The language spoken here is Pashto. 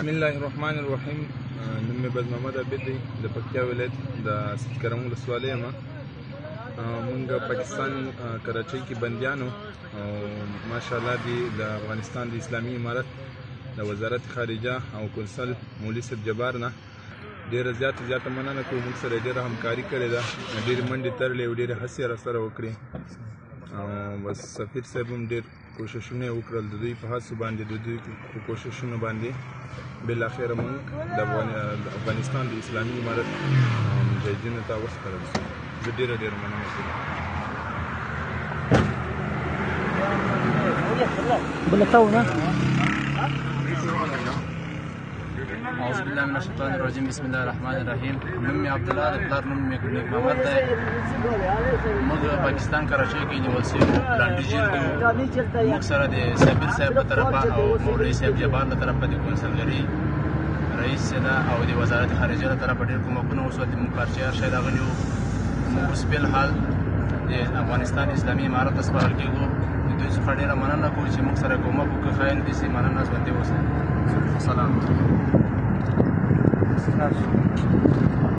بسم الله الرحمن الرحیم. نوم مې بد محمد عابد دی، د پکتیا ولایت د سید کرم ولسوالۍ یم. مونږ پاکستان کراچۍ کې بندیانو او ماشاءالله دی د افغانستان د اسلامي امارت د وزارت خارجه او کنسل مولوي صاحب جبار نه ډېره زیاته مننه کوو. موږ سره ډېره همکاري کړې ده، ډېرې منډې ترلې او ډېرې هڅې راسره وکړې. بس سفیر صاحب هم ډېر کوششونه یې وکړل، د دوی په هڅو باندې د دوی په کوششونو باندې بالاخره موږ د افغانستان د اسلامي امارت مجاهدینو ته وسپارل شو. زه ډېره مننه کوم. اعوذ بالله من الشیطان الرجیم. بسم الله الرحمن الرحیم. نوم مې عبدالله دی، پلار نوم مې نیک محمد دی. موږ پاکستان کراچۍ کې نیول شوي لاندې جیل کې وو. موږ سره د سفیر صاحب په طرفه او مولوي صاحب جبار له طرفه د کونسلګرۍ رئیس صدا او د وزارت خارجه له طرفه ډېر کومکونه وشول. موږ پارچې هر شی راغلي وو. موږ اوس فلحال د افغانستان اسلامي امارت ته سپارل کېږو. د دوی څخه ډېره مننه کوو چې موږ سره کومک وکړي. خاین داسې مننه ژوندي اوسئ. سلام.